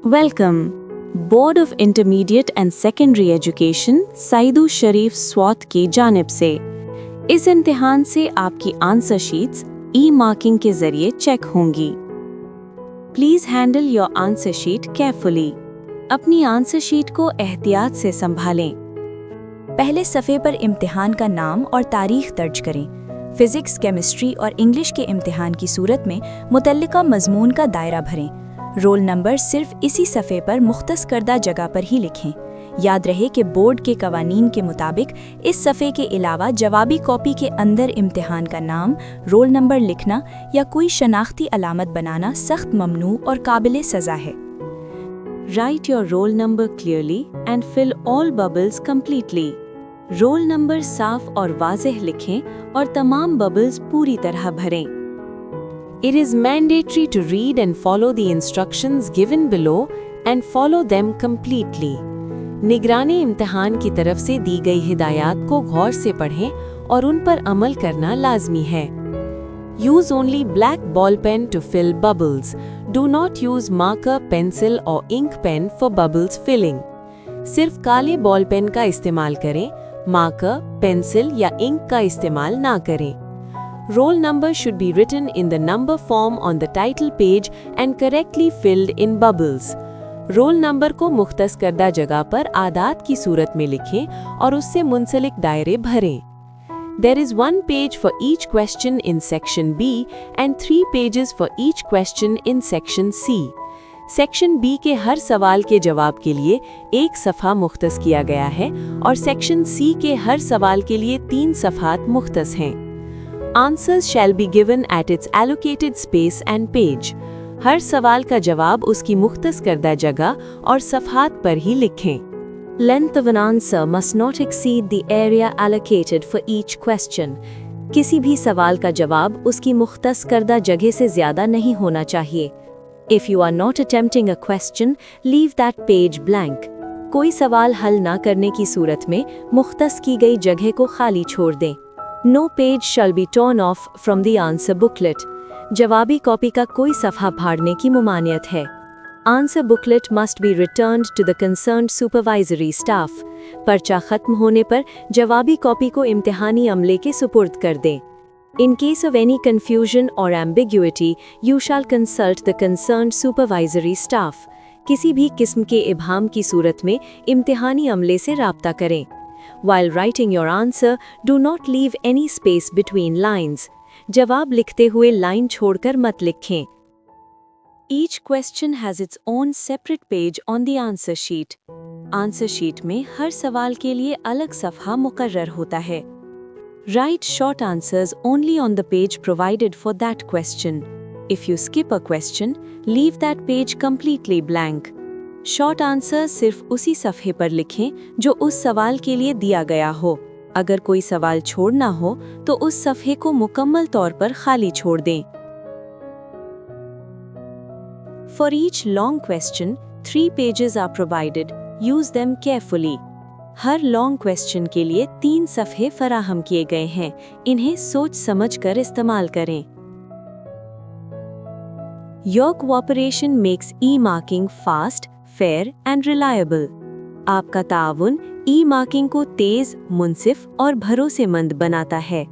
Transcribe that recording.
Welcome. Board of intermediate and secondary education Saidu Sharif Swat की जानिब से इस इम्तिहान से आपकी आंसर शीट्स ई मार्किंग के जरिए चेक होंगी। Please handle your answer sheet carefully. अपनी आंसर शीट को एहतियात से संभालें। पहले सफ़े पर इम्तिहान का नाम और तारीख दर्ज करें। फिजिक्स, केमिस्ट्री और इंग्लिश के इम्तिहान की सूरत में मुतल्लिका मजमून का दायरा भरें। रोल नंबर सिर्फ इसी सफ़े पर मुख्तस करदा जगह पर ही लिखें। याद रहे कि बोर्ड के कवानीन के मुताबिक इस सफ़े के अलावा जवाबी कॉपी के अंदर इम्तिहान का नाम, रोल नंबर लिखना या कोई शनाख्ती अलामत बनाना सख्त ममनू और काबिल सज़ा है। Write your roll number clearly and fill all bubbles completely. Roll number साफ और वाज़ेह लिखें और तमाम बबल्स पूरी तरह भरें। It is mandatory to read and follow the instructions given below and follow them completely. निगरानी इम्तिहान की तरफ से दी गई हिदायत को गौर से पढ़ें और उन पर अमल करना लाजमी है। Use only black ball pen to fill bubbles. Do not use marker, pencil or ink pen for bubbles filling. सिर्फ काले बॉल पेन का इस्तेमाल करें, मार्कर, पेंसिल या इंक का इस्तेमाल ना करें। Roll number should be written in the number form on the title page and correctly filled in bubbles. Roll number को मुख्तस करदा जगह पर आदात की सूरत में लिखें और उससे मुंसलिक दायरे भरें। There is 1 page for each question in section B and 3 pages for each question in section C. Section B के हर सवाल के जवाब के लिए 1 सफ़हा मुख्तस किया गया है और सेक्शन C के हर सवाल के लिए 3 सफ़हात मुख्तस हैं। Answers shall be given at its allocated space and page. हर सवाल का जवाब उसकी मुख्तस करदा जगह और सफ़हात पर ही लिखें। Length of an answer must not exceed the area allocated for each question. किसी भी सवाल का जवाब उसकी मुख्तस करदा जगह से ज़्यादा नहीं होना चाहिए। If you are not attempting a question, leave that page blank. कोई सवाल हल ना करने की सूरत में मुख्तस की गई जगह को खाली छोड़ दें। No page shall be torn off from the answer booklet. जवाबी कॉपी का कोई सफ़हा फाड़ने की मुमानियत है। Answer booklet must be returned to the concerned supervisory staff. पर्चा ख़त्म होने पर जवाबी कॉपी को इम्तिहानी अमले के सुपुर्द कर दें। In case of any confusion or ambiguity, you shall consult the concerned supervisory staff. किसी भी किस्म के इब्हाम की सूरत में इम्तिहानी अमले से राब्ता करें। While writing your answer, do not leave any space between lines. जवाब लिखते हुए लाइन छोड़कर मत लिखें। Each question has its own separate page on the answer sheet. Answer sheet में हर सवाल के लिए अलग सफ़हा मुकर्रर होता है। Write short answers only on the page provided for that question. If you skip a question, leave that page completely blank. Short answer सिर्फ उसी सफ़े पर लिखें जो उस सवाल के लिए दिया गया हो। अगर कोई सवाल छोड़ना हो तो उस सफ़े को मुकम्मल तौर पर खाली छोड़ दें। For each long question, 3 pages are provided. Use them carefully. Her long question के लिए 3 सफ़े फराहम किए गए हैं। इन्हें सोच समझ कर इस्तेमाल करें। Your cooperation makes e-marking fast, fair and reliable. आपका ताउन ई मार्किंग को तेज, मुनसिफ और भरोसेमंद बनाता है।